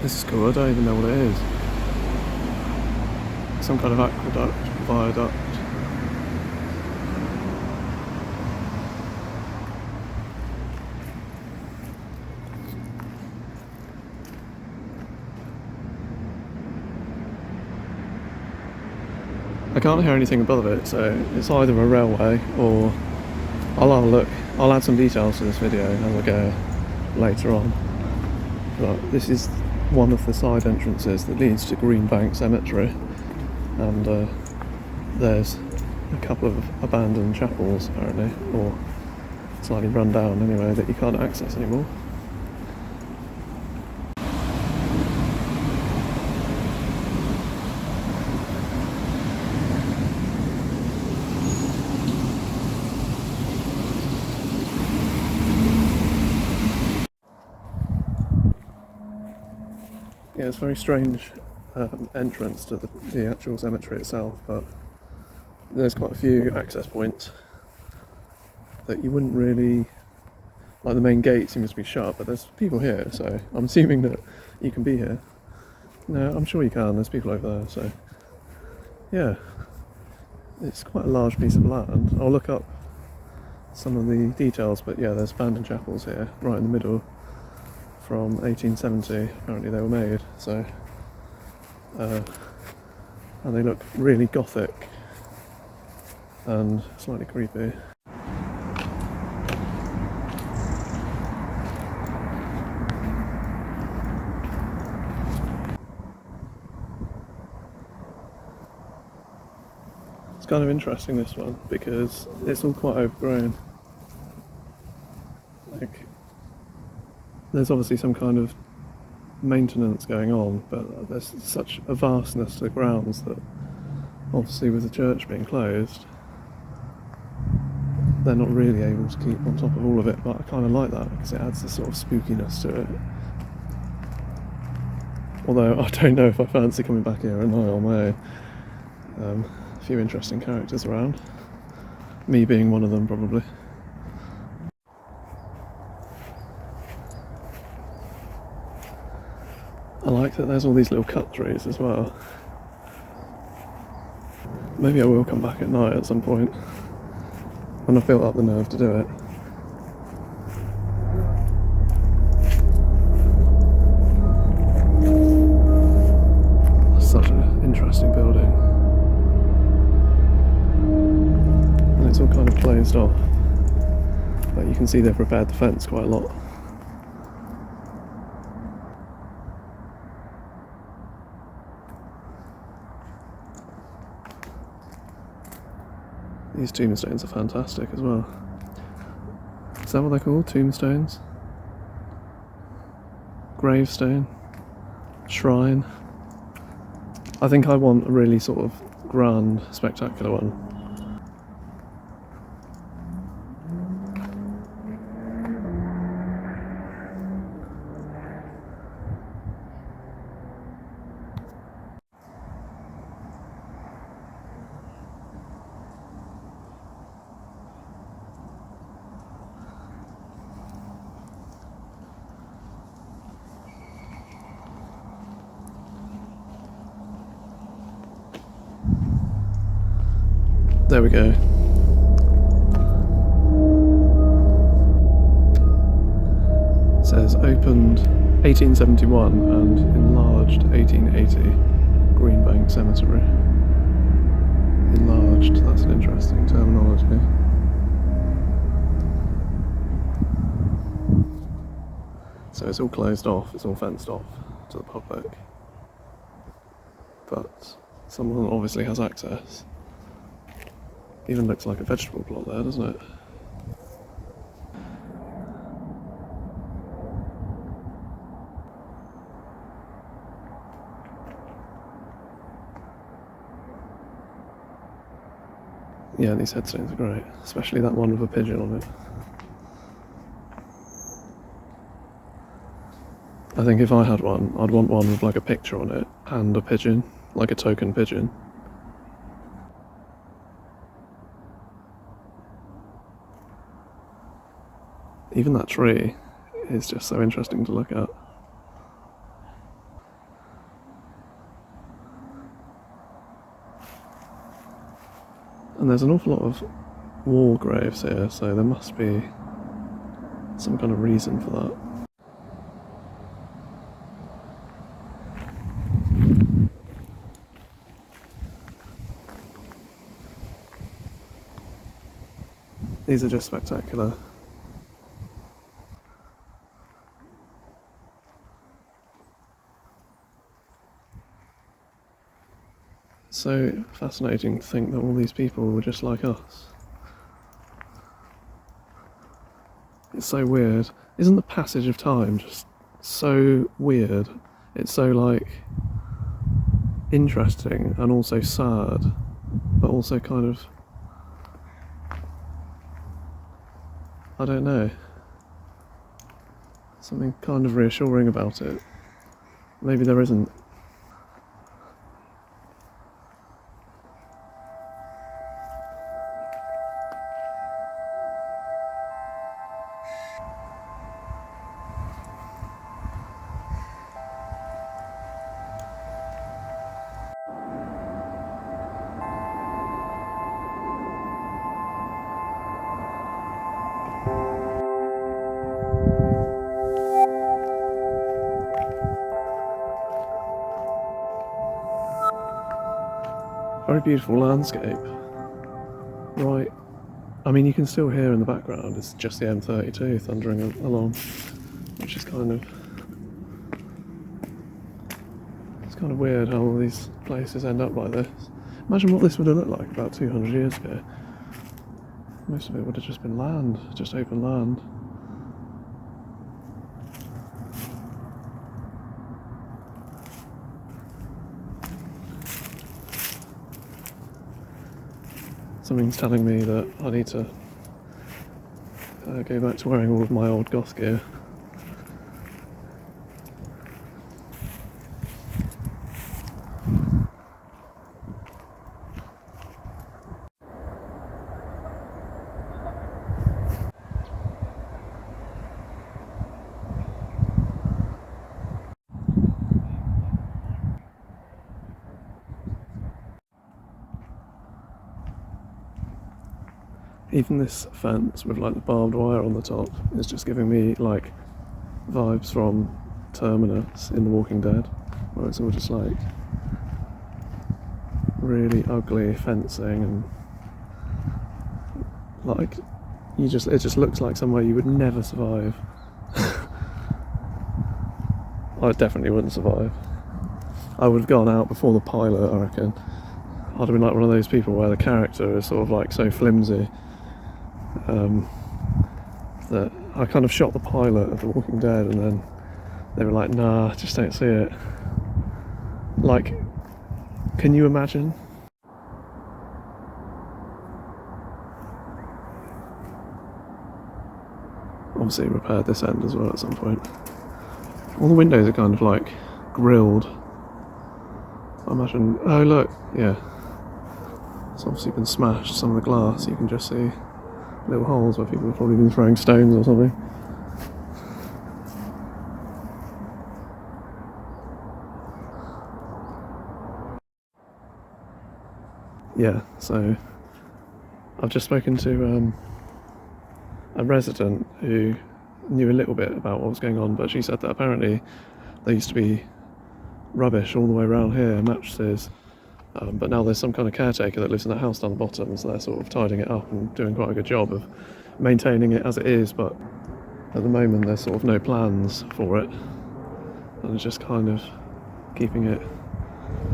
This is cool, I don't even know what it is. Some kind of aqueduct, viaduct. I can't hear anything above it, so it's either a railway or I'll have a look. I'll add some details to this video as I go later on. But this is one of the side entrances that leads to Greenbank Cemetery, and there's a couple of abandoned chapels apparently, or slightly run down anyway, that you can't access anymore. Yeah, it's a very strange entrance to the actual cemetery itself, but there's quite a few access points that you wouldn't really... Like the main gate seems to be shut, but there's people here, so I'm assuming that you can be here. No, I'm sure you can, there's people over there, so... Yeah, it's quite a large piece of land. I'll look up some of the details, but yeah, there's abandoned chapels here, right in the middle. From 1870, apparently they were made, so and they look really gothic and slightly creepy. It's kind of interesting, this one, because it's all quite overgrown. Like, there's obviously some kind of maintenance going on, but there's such a vastness to the grounds that obviously with the church being closed, they're not really able to keep on top of all of it, but I kind of like that because it adds this sort of spookiness to it. Although I don't know if I fancy coming back here at night on my own. A few interesting characters around, me being one of them probably. I like that there's all these little cut trees as well. Maybe I will come back at night at some point, when I've built up the nerve to do it. That's such an interesting building. And it's all kind of closed off, but you can see they've repaired the fence quite a lot. These tombstones are fantastic as well. Is that what they're called? Tombstones? Gravestone? Shrine? I think I want a really sort of grand, spectacular one. There we go. It says opened 1871 and enlarged 1880. Greenbank Cemetery. Enlarged, that's an interesting terminology. So it's all closed off, it's all fenced off to the public. But someone obviously has access. Even looks like a vegetable plot there, doesn't it? Yeah, these headstones are great, especially that one with a pigeon on it. I think if I had one, I'd want one with like a picture on it and a pigeon, like a token pigeon. Even that tree is just so interesting to look at. And there's an awful lot of war graves here, so there must be some kind of reason for that. These are just spectacular. So fascinating to think that all these people were just like us. It's so weird. Isn't the passage of time just so weird? It's so like interesting and also sad, but also kind of, I don't know, something kind of reassuring about it. Maybe there isn't. Very beautiful landscape. Right, I mean you can still hear in the background, it's just the M32 thundering along, which is kind of, it's kind of weird how all these places end up like this. Imagine what this would have looked like about 200 years ago. Most of it would have just been land, just open land. Something's telling me that I need to go back to wearing all of my old goth gear. Even this fence with like the barbed wire on the top is just giving me like vibes from Terminus in The Walking Dead, where it's all just like really ugly fencing and like it just looks like somewhere you would never survive. I definitely wouldn't survive. I would have gone out before the pilot, I reckon. I'd have been like one of those people where the character is sort of like so flimsy that I kind of shot the pilot of The Walking Dead and then they were like, nah, just don't see it. Like, can you imagine? Obviously repaired this end as well at some point. All the windows are kind of like grilled. I imagine, oh look, yeah. It's obviously been smashed, some of the glass, you can just see little holes where people have probably been throwing stones or something. Yeah, so I've just spoken to a resident who knew a little bit about what was going on, but she said that apparently there used to be rubbish all the way around here, mattresses, but now there's some kind of caretaker that lives in that house down the bottom, so they're sort of tidying it up and doing quite a good job of maintaining it as it is, but at the moment there's sort of no plans for it, and it's just kind of keeping it.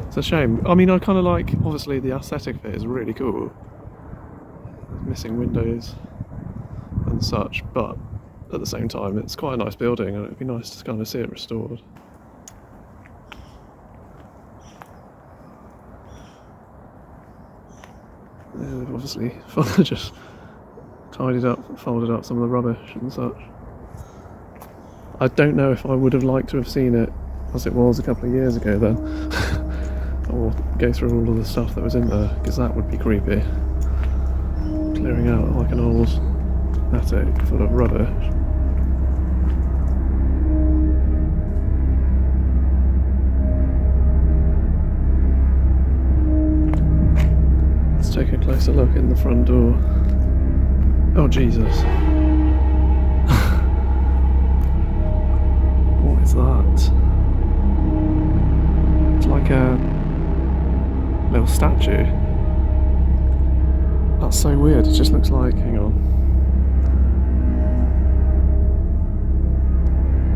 It's a shame. I mean, I kind of like, obviously the aesthetic of it is really cool, missing windows and such, but at the same time it's quite a nice building and it'd be nice to kind of see it restored. They've obviously just tidied up, folded up some of the rubbish and such. I don't know if I would have liked to have seen it as it was a couple of years ago then, or go through all of the stuff that was in there, because that would be creepy. Clearing out like an old attic full of rubbish. It's take a closer look in the front door. Oh Jesus. What is that? It's like a little statue. That's so weird, it just looks like, hang on.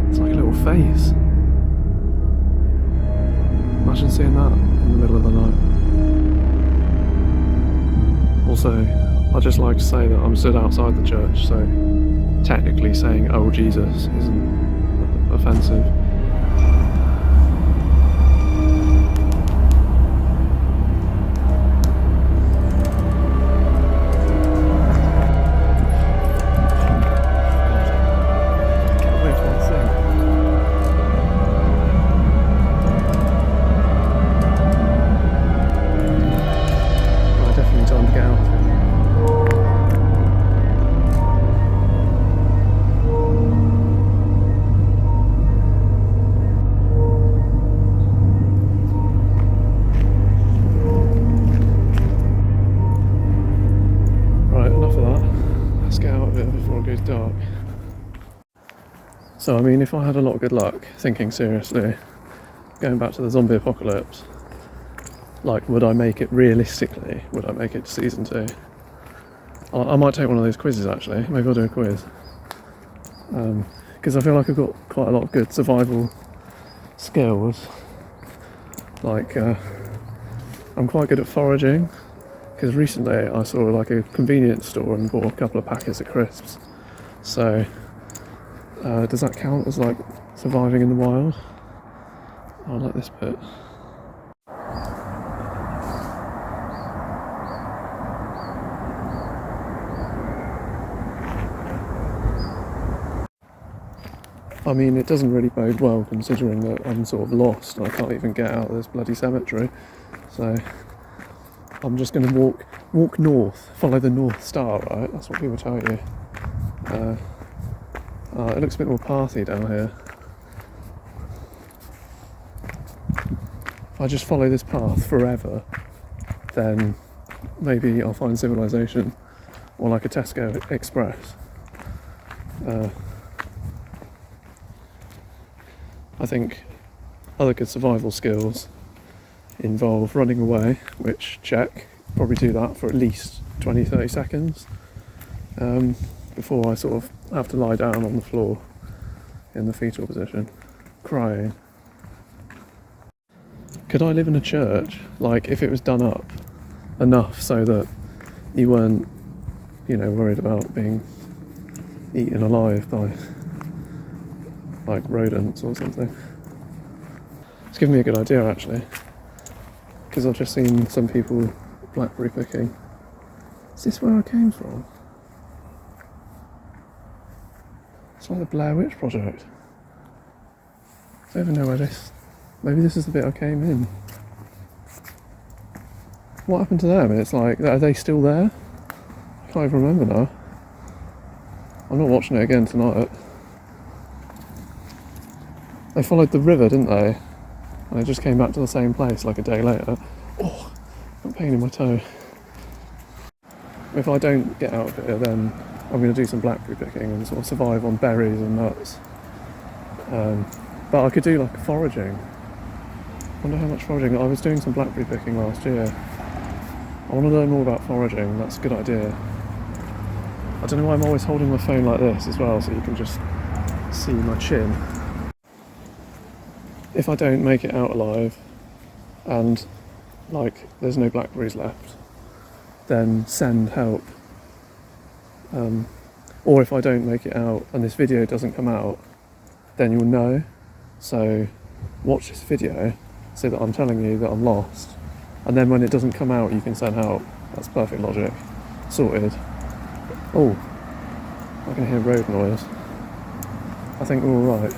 It's like a little face. Imagine seeing that in the middle of the night. Also, I'd just like to say that I'm stood outside the church, so technically saying "Oh Jesus" isn't offensive. Dark. So I mean, if I had a lot of good luck, thinking seriously, going back to the zombie apocalypse, like, would I make it realistically? Would I make it to season 2? I might take one of those quizzes actually. Maybe I'll do a quiz. Because I feel like I've got quite a lot of good survival skills. Like, I'm quite good at foraging. Because recently I saw like a convenience store and bought a couple of packets of crisps. So, does that count as like surviving in the wild? I like this bit. I mean, it doesn't really bode well considering that I'm sort of lost and I can't even get out of this bloody cemetery. So, I'm just going to walk north, follow the North Star, right? That's what people tell you. It looks a bit more pathy down here. If I just follow this path forever, then maybe I'll find civilization, or like a Tesco Express. I think other good survival skills involve running away, which check, probably do that for at least 20-30 seconds before I sort of have to lie down on the floor in the fetal position, crying. Could I live in a church, like if it was done up enough so that you weren't, you know, worried about being eaten alive by like rodents or something? It's given me a good idea actually, because I've just seen some people blackberry picking. Is this where I came from? It's like the Blair Witch Project. I don't even know where this... Maybe this is the bit I came in. What happened to them? It's like, are they still there? I can't even remember now. I'm not watching it again tonight. They followed the river, didn't they? And they just came back to the same place like a day later. Oh, I'm pain in my toe. If I don't get out of here, then I'm going to do some blackberry picking and sort of survive on berries and nuts. But I could do like foraging. I wonder how much foraging. I was doing some blackberry picking last year. I want to learn more about foraging. That's a good idea. I don't know why I'm always holding my phone like this as well, so you can just see my chin. If I don't make it out alive and like there's no blackberries left, then send help. Or if I don't make it out and this video doesn't come out, then you'll know. So watch this video so that I'm telling you that I'm lost, and then when it doesn't come out you can send help. That's perfect logic. Sorted. Oh, I can hear road noise. I think we're alright.